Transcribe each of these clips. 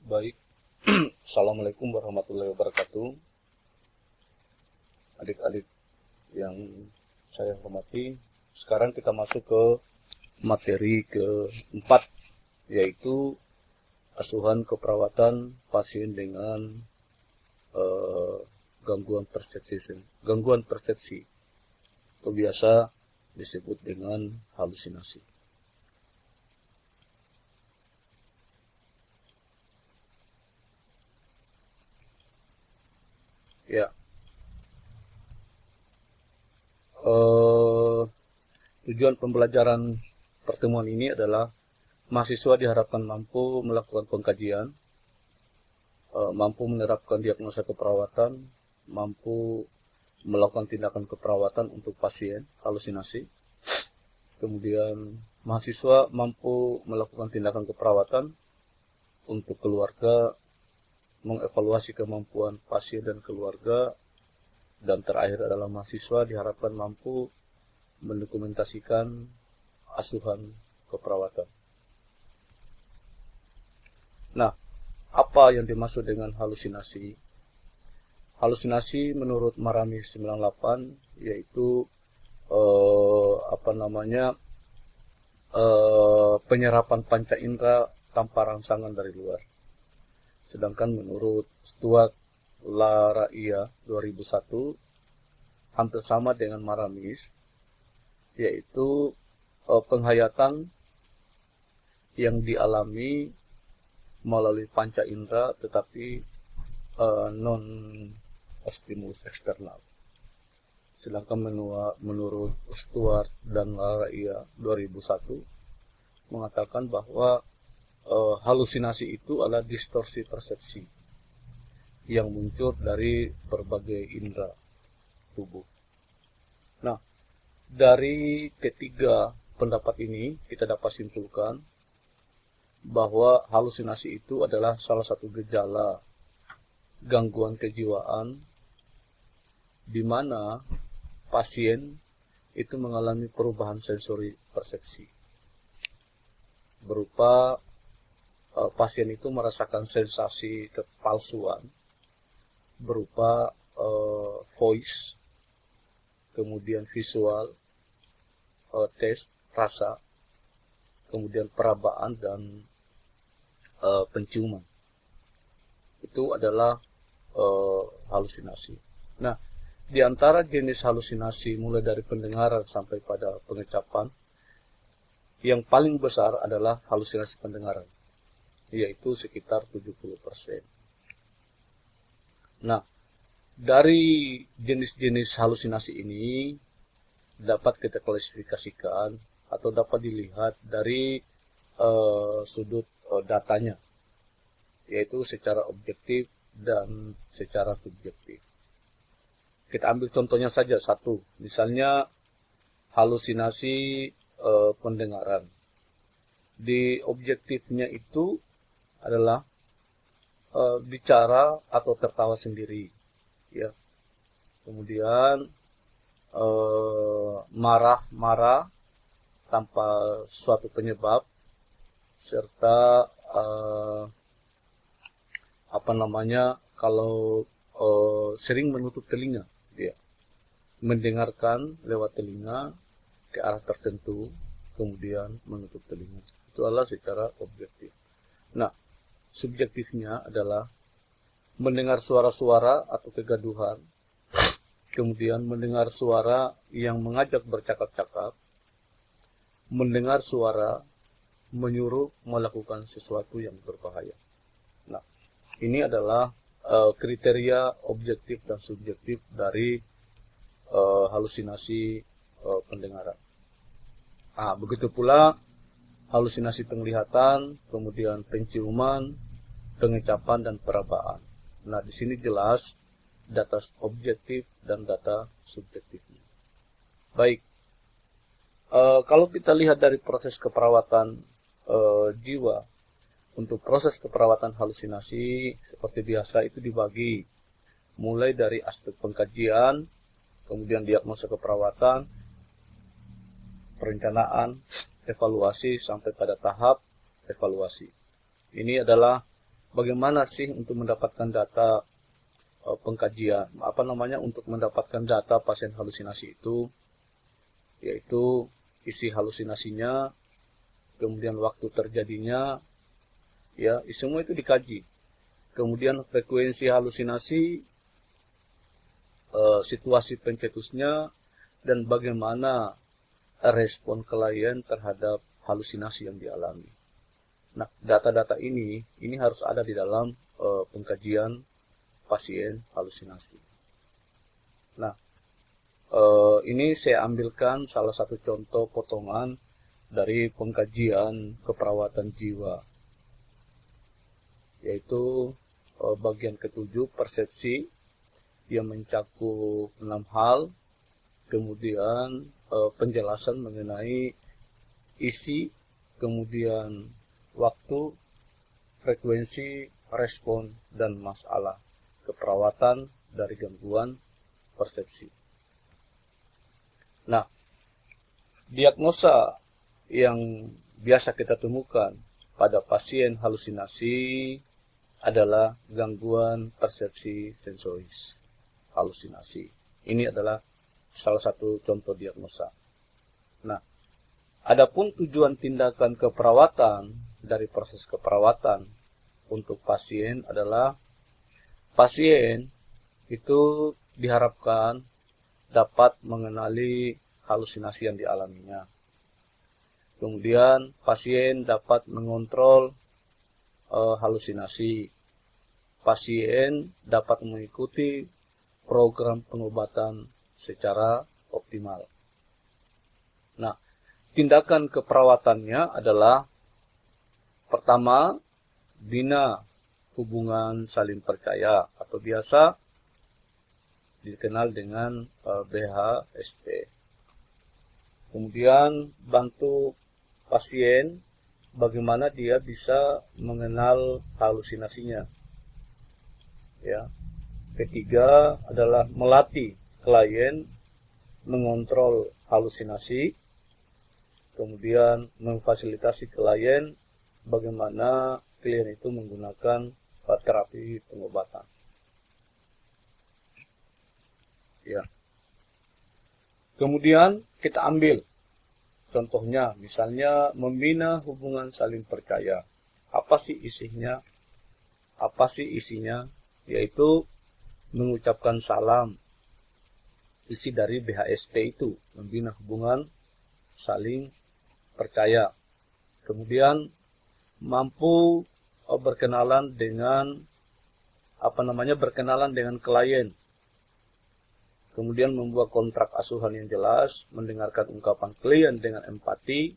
Baik, Assalamualaikum warahmatullahi wabarakatuh. Adik-adik yang saya hormati, sekarang kita masuk ke materi keempat, yaitu asuhan keperawatan pasien dengan gangguan persepsi, atau biasa disebut dengan halusinasi. Ya, tujuan pembelajaran pertemuan ini adalah mahasiswa diharapkan mampu melakukan pengkajian, mampu menerapkan diagnosa keperawatan, mampu melakukan tindakan keperawatan untuk pasien halusinasi. Kemudian mahasiswa mampu melakukan tindakan keperawatan untuk keluarga, mengevaluasi kemampuan pasien dan keluarga, dan terakhir adalah mahasiswa diharapkan mampu mendokumentasikan asuhan keperawatan. Nah, apa yang dimaksud dengan halusinasi? Halusinasi menurut Marami 98 yaitu penyerapan panca indera tanpa rangsangan dari luar. Sedangkan menurut Stuart Laraia 2001 hampir sama dengan Maramis, yaitu penghayatan yang dialami melalui panca indera tetapi non stimulus eksternal. Sedangkan menurut Stuart dan Laraia 2001 mengatakan bahwa halusinasi itu adalah distorsi persepsi yang muncul dari berbagai indera tubuh. Nah, dari ketiga pendapat ini kita dapat simpulkan bahwa halusinasi itu adalah salah satu gejala gangguan kejiwaan di mana pasien itu mengalami perubahan sensori persepsi berupa pasien itu merasakan sensasi kepalsuan berupa voice, kemudian visual, taste, rasa, kemudian perabaan dan penciuman. Itu adalah halusinasi. Nah, di antara jenis halusinasi mulai dari pendengaran sampai pada pengecapan, yang paling besar adalah halusinasi pendengaran, yaitu sekitar 70%. Nah, dari jenis-jenis halusinasi ini dapat kita klasifikasikan atau dapat dilihat dari sudut datanya, yaitu secara objektif dan secara subjektif. Kita ambil contohnya saja satu, misalnya halusinasi pendengaran. Di objektifnya itu adalah bicara atau tertawa sendiri, ya. Kemudian marah-marah tanpa suatu penyebab, serta kalau sering menutup telinga, ya, mendengarkan lewat telinga ke arah tertentu, kemudian menutup telinga. Itu adalah secara objektif. Nah, subjektifnya adalah mendengar suara-suara atau kegaduhan, kemudian mendengar suara yang mengajak bercakap-cakap, mendengar suara menyuruh melakukan sesuatu yang berbahaya. Nah, ini adalah kriteria objektif dan subjektif dari halusinasi pendengaran. Begitu pula halusinasi penglihatan, kemudian penciuman, pengecapan, dan perabaan. Nah, di sini jelas data objektif dan data subjektifnya. Baik, kalau kita lihat dari proses keperawatan jiwa, untuk proses keperawatan halusinasi seperti biasa itu dibagi mulai dari aspek pengkajian, kemudian diagnosa keperawatan, perencanaan, evaluasi, sampai pada tahap evaluasi. Ini adalah bagaimana sih untuk mendapatkan data pengkajian, untuk mendapatkan data pasien halusinasi itu, yaitu isi halusinasinya, kemudian waktu terjadinya, ya, semua itu dikaji. Kemudian frekuensi halusinasi, situasi pencetusnya, dan bagaimana respon klien terhadap halusinasi yang dialami. Nah, data-data ini harus ada di dalam pengkajian pasien halusinasi. Nah, ini saya ambilkan salah satu contoh potongan dari pengkajian keperawatan jiwa, yaitu bagian ke-7, persepsi, yang mencakup 6 hal, kemudian penjelasan mengenai isi, kemudian waktu, frekuensi, respon, dan masalah keperawatan dari gangguan persepsi. Nah, diagnosa yang biasa kita temukan pada pasien halusinasi adalah gangguan persepsi sensoris halusinasi. Ini adalah salah satu contoh diagnosa. Nah, adapun tujuan tindakan keperawatan dari proses keperawatan untuk pasien adalah pasien itu diharapkan dapat mengenali halusinasi yang dialaminya. Kemudian pasien dapat mengontrol halusinasi. Pasien dapat mengikuti program pengobatan secara optimal. Nah, tindakan keperawatannya adalah pertama, bina hubungan saling percaya atau biasa dikenal dengan BHSP. Kemudian bantu pasien bagaimana dia bisa mengenal halusinasinya. Ya. Ketiga adalah melatih klien mengontrol halusinasi. Kemudian memfasilitasi klien bagaimana klien itu menggunakan terapi pengobatan. Ya. Kemudian kita ambil contohnya, misalnya membina hubungan saling percaya. Apa sih isinya? Yaitu mengucapkan salam. Isi dari BHSP itu, membina hubungan saling percaya. Kemudian mampu berkenalan dengan klien. Kemudian membuat kontrak asuhan yang jelas, mendengarkan ungkapan klien dengan empati,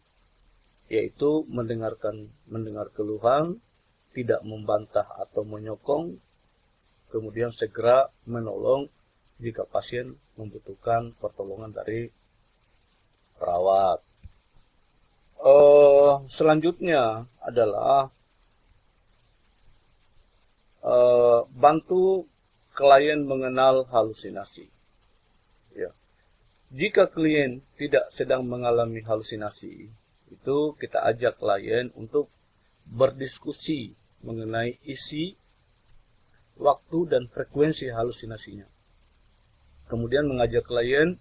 yaitu mendengar keluhan, tidak membantah atau menyokong, kemudian segera menolong jika pasien membutuhkan pertolongan dari perawat. Selanjutnya adalah bantu klien mengenal halusinasi. Ya. Jika klien tidak sedang mengalami halusinasi, itu kita ajak klien untuk berdiskusi mengenai isi, waktu, dan frekuensi halusinasinya. Kemudian mengajak klien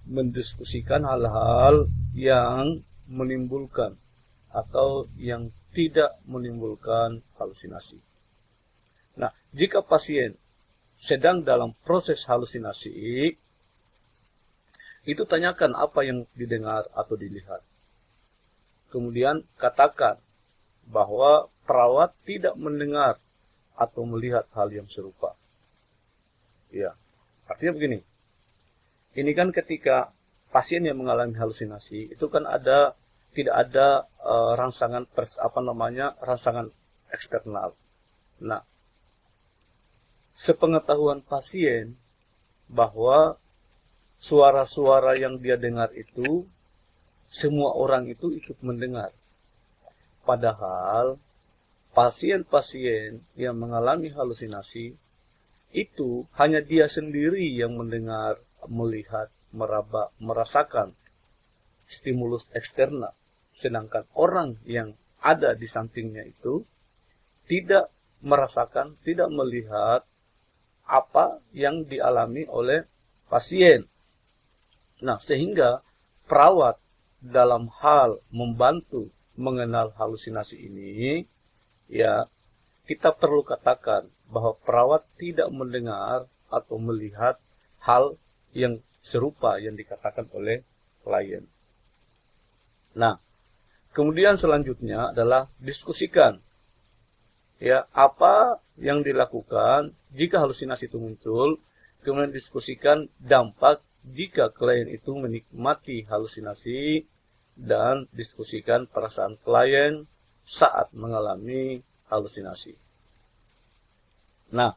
mendiskusikan hal-hal yang menimbulkan atau yang tidak menimbulkan halusinasi. Nah, jika pasien sedang dalam proses halusinasi, itu tanyakan apa yang didengar atau dilihat. Kemudian katakan bahwa perawat tidak mendengar atau melihat hal yang serupa. Ya, artinya begini. Ini kan ketika pasien yang mengalami halusinasi itu kan tidak ada rangsangan eksternal. Nah, sepengetahuan pasien bahwa suara-suara yang dia dengar itu semua orang itu ikut mendengar. Padahal pasien-pasien yang mengalami halusinasi itu hanya dia sendiri yang mendengar, melihat, meraba, merasakan stimulus eksternal. Sedangkan orang yang ada di sampingnya itu tidak merasakan, tidak melihat apa yang dialami oleh pasien. Nah, sehingga perawat dalam hal membantu mengenal halusinasi ini, ya, kita perlu katakan bahwa perawat tidak mendengar atau melihat hal yang serupa yang dikatakan oleh klien. Nah, kemudian selanjutnya adalah diskusikan, ya, apa yang dilakukan jika halusinasi itu muncul. Kemudian diskusikan dampak jika klien itu menikmati halusinasi, dan diskusikan perasaan klien saat mengalami halusinasi. Nah,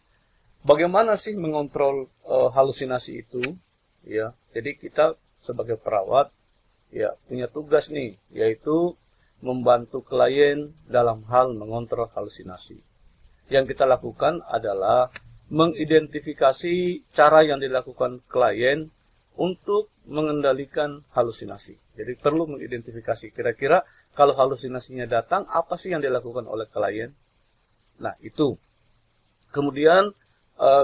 bagaimana sih mengontrol halusinasi itu? Ya, jadi kita sebagai perawat, ya, punya tugas nih, yaitu membantu klien dalam hal mengontrol halusinasi. Yang kita lakukan adalah mengidentifikasi cara yang dilakukan klien untuk mengendalikan halusinasi. Jadi perlu mengidentifikasi kira-kira kalau halusinasinya datang, apa sih yang dilakukan oleh klien. Nah, itu. Kemudian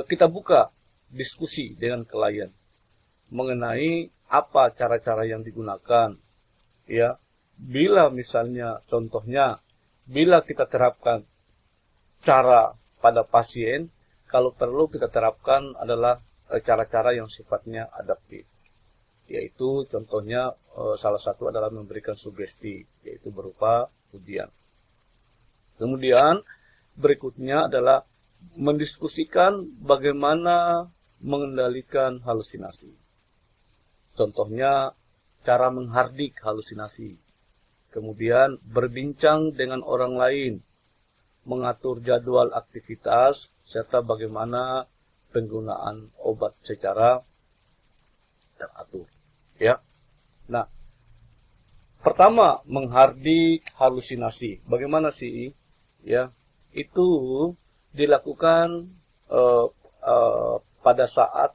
kita buka diskusi dengan klien mengenai apa cara-cara yang digunakan. Ya, bila misalnya contohnya, bila kita terapkan cara pada pasien, kalau perlu kita terapkan adalah cara-cara yang sifatnya adaptif. Yaitu contohnya salah satu adalah memberikan sugesti, yaitu berupa ujian. Kemudian berikutnya adalah mendiskusikan bagaimana mengendalikan halusinasi. Contohnya cara menghardik halusinasi. Kemudian berbincang dengan orang lain, mengatur jadwal aktivitas, serta bagaimana penggunaan obat secara teratur. Ya. Nah, pertama menghardik halusinasi. Bagaimana sih? Ya, itu dilakukan pada saat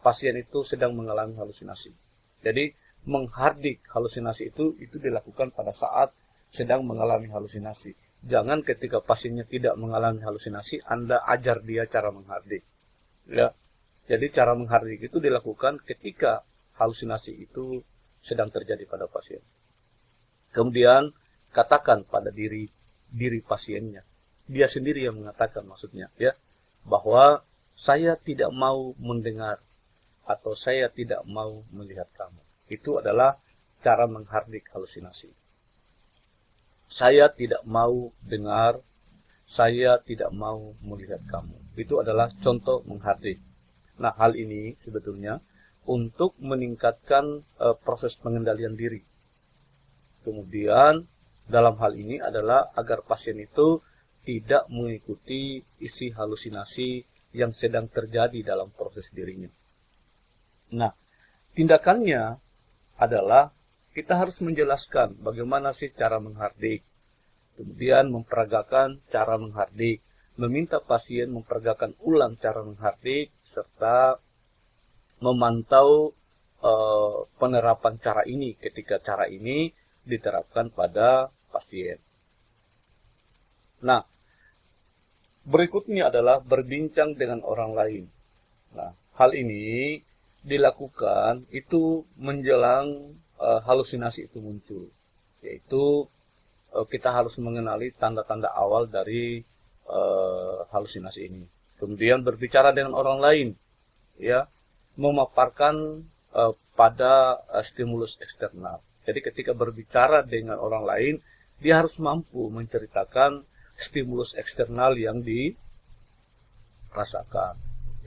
pasien itu sedang mengalami halusinasi. Jadi menghardik halusinasi itu dilakukan pada saat sedang mengalami halusinasi. Jangan ketika pasiennya tidak mengalami halusinasi, Anda ajar dia cara menghardik. Ya. Jadi cara menghardik itu dilakukan ketika halusinasi itu sedang terjadi pada pasien. Kemudian katakan pada diri pasiennya, dia sendiri yang mengatakan maksudnya, ya, bahwa saya tidak mau mendengar atau saya tidak mau melihat kamu. Itu adalah cara menghardik halusinasi. Saya tidak mau dengar, saya tidak mau melihat kamu. Itu adalah contoh menghardik. Nah, hal ini sebetulnya untuk meningkatkan proses pengendalian diri. Kemudian dalam hal ini adalah agar pasien itu tidak mengikuti isi halusinasi yang sedang terjadi dalam proses dirinya. Nah, tindakannya adalah kita harus menjelaskan bagaimana sih cara menghardik. Kemudian memperagakan cara menghardik, meminta pasien memperagakan ulang cara menghardik, serta memantau penerapan cara ini ketika cara ini diterapkan pada pasien. Nah, berikutnya adalah berbincang dengan orang lain. Nah, hal ini dilakukan itu menjelang halusinasi itu muncul, yaitu kita harus mengenali tanda-tanda awal dari halusinasi ini. Kemudian berbicara dengan orang lain, ya, memaparkan pada stimulus eksternal. Jadi ketika berbicara dengan orang lain, dia harus mampu menceritakan stimulus eksternal yang dirasakan.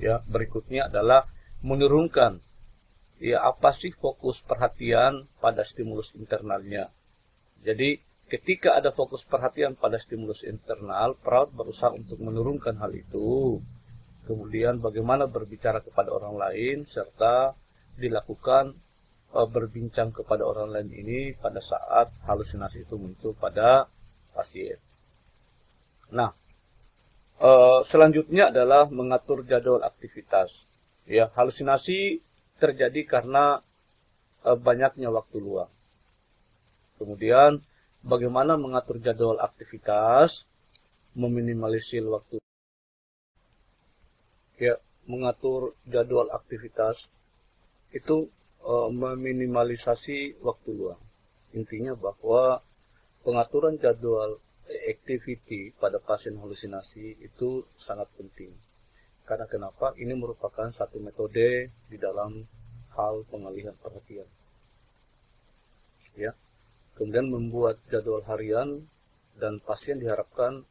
Ya, berikutnya adalah menurunkan, ya, apa sih fokus perhatian pada stimulus internalnya. Jadi ketika ada fokus perhatian pada stimulus internal, perawat berusaha untuk menurunkan hal itu. Kemudian bagaimana berbicara kepada orang lain, serta dilakukan berbincang kepada orang lain ini pada saat halusinasi itu muncul pada pasien. Nah, selanjutnya adalah mengatur jadwal aktivitas. Ya, halusinasi terjadi karena banyaknya waktu luang. Kemudian bagaimana mengatur jadwal aktivitas, meminimalisir waktu. Ya, mengatur jadwal aktivitas itu meminimalisasi waktu luang. Intinya bahwa pengaturan jadwal activity pada pasien halusinasi itu sangat penting. Karena kenapa? Ini merupakan satu metode di dalam hal pengalihan perhatian. Ya. Kemudian membuat jadwal harian dan pasien diharapkan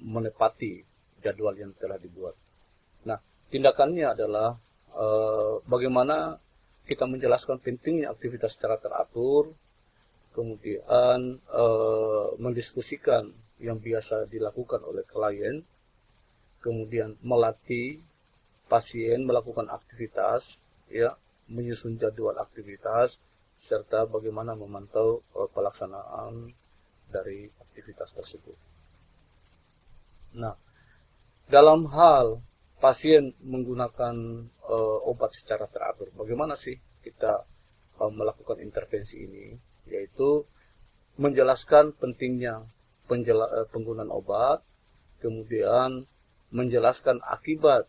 menepati jadwal yang telah dibuat. Nah, tindakannya adalah bagaimana kita menjelaskan pentingnya aktivitas secara teratur, kemudian mendiskusikan yang biasa dilakukan oleh klien, kemudian melatih pasien melakukan aktivitas, ya, menyusun jadwal aktivitas, serta bagaimana memantau pelaksanaan dari aktivitas tersebut. Nah, dalam hal pasien menggunakan obat secara teratur, bagaimana sih kita melakukan intervensi ini? Yaitu menjelaskan pentingnya penggunaan obat, kemudian menjelaskan akibat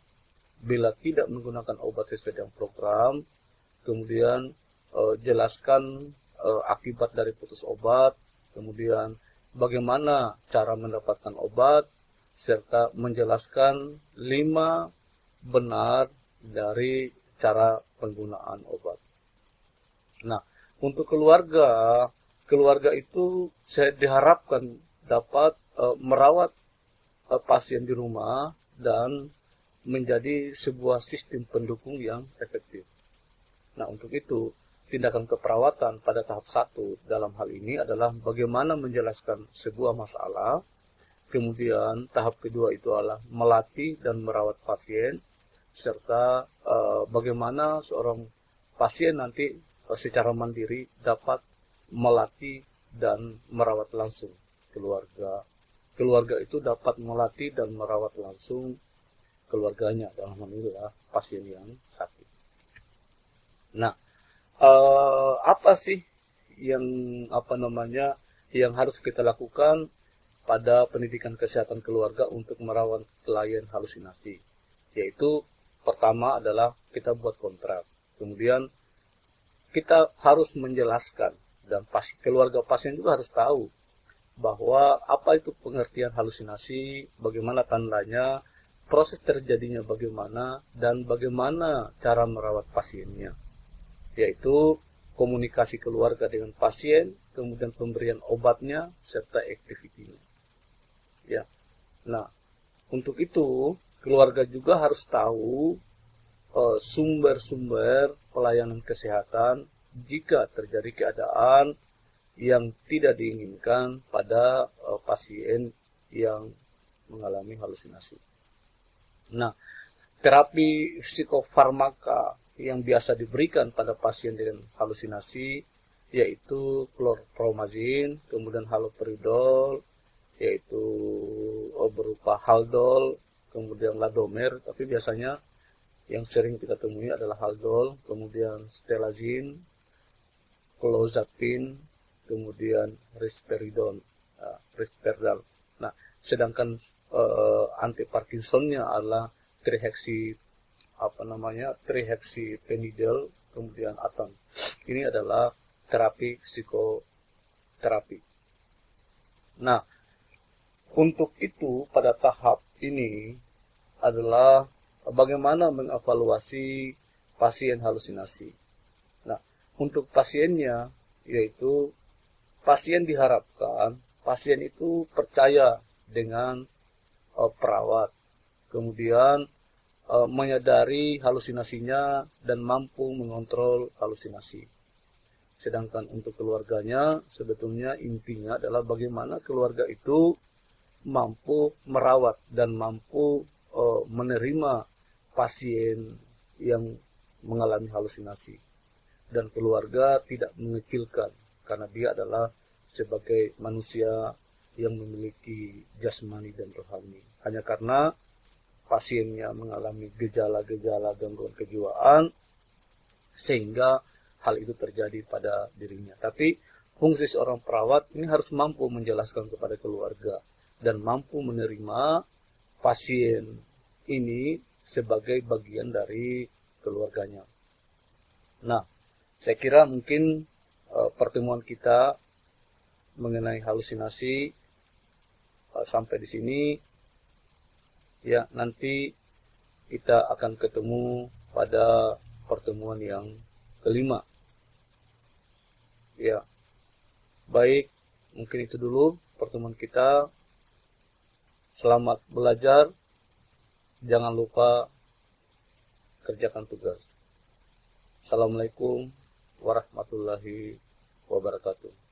bila tidak menggunakan obat sesuai dengan program, kemudian jelaskan akibat dari putus obat, kemudian bagaimana cara mendapatkan obat, serta menjelaskan 5 benar dari cara penggunaan obat. Nah, untuk keluarga itu saya diharapkan dapat merawat pasien di rumah dan menjadi sebuah sistem pendukung yang efektif. Nah, untuk itu tindakan keperawatan pada tahap 1 dalam hal ini adalah bagaimana menjelaskan sebuah masalah. Kemudian tahap kedua itu adalah melatih dan merawat pasien, serta bagaimana seorang pasien nanti secara mandiri dapat melatih dan merawat langsung keluarga. Keluarga itu dapat melatih dan merawat langsung keluarganya, dalam hal ini adalah pasien yang sakit. Nah, apa sih yang yang harus kita lakukan pada pendidikan kesehatan keluarga untuk merawat klien halusinasi? Yaitu pertama adalah kita buat kontrak. Kemudian kita harus menjelaskan dan keluarga pasien juga harus tahu bahwa apa itu pengertian halusinasi, bagaimana tandanya, proses terjadinya bagaimana, dan bagaimana cara merawat pasiennya. Yaitu komunikasi keluarga dengan pasien, kemudian pemberian obatnya, serta activity-nya. Ya. Nah, untuk itu keluarga juga harus tahu sumber-sumber pelayanan kesehatan jika terjadi keadaan yang tidak diinginkan pada pasien yang mengalami halusinasi. Nah, terapi psikofarmaka yang biasa diberikan pada pasien dengan halusinasi yaitu chlorpromazine, kemudian haloperidol, yaitu berupa Haldol, kemudian Ladomer, tapi biasanya yang sering kita temui adalah Haldol, kemudian Stelazine, Clozapine, kemudian Risperidon, Risperdal. Nah, sedangkan anti Parkinsonnya adalah trihexyphenidyl, kemudian Aton. Ini adalah terapi psikoterapi. Nah, untuk itu pada tahap ini adalah bagaimana mengevaluasi pasien halusinasi. Nah, untuk pasiennya, yaitu pasien diharapkan pasien itu percaya dengan perawat, kemudian menyadari halusinasinya dan mampu mengontrol halusinasi. Sedangkan untuk keluarganya, sebetulnya intinya adalah bagaimana keluarga itu mampu merawat dan mampu menerima pasien yang mengalami halusinasi. Dan keluarga tidak mengecilkan, karena dia adalah sebagai manusia yang memiliki jasmani dan rohani. Hanya karena pasiennya mengalami gejala-gejala gangguan kejiwaan, sehingga hal itu terjadi pada dirinya. Tapi fungsi seorang perawat ini harus mampu menjelaskan kepada keluarga dan mampu menerima pasien ini sebagai bagian dari keluarganya. Nah, saya kira mungkin pertemuan kita mengenai halusinasi sampai di sini. Ya, nanti kita akan ketemu pada pertemuan yang kelima. Ya, baik, mungkin itu dulu pertemuan kita. Selamat belajar. Jangan lupa kerjakan tugas. Assalamualaikum warahmatullahi wabarakatuh.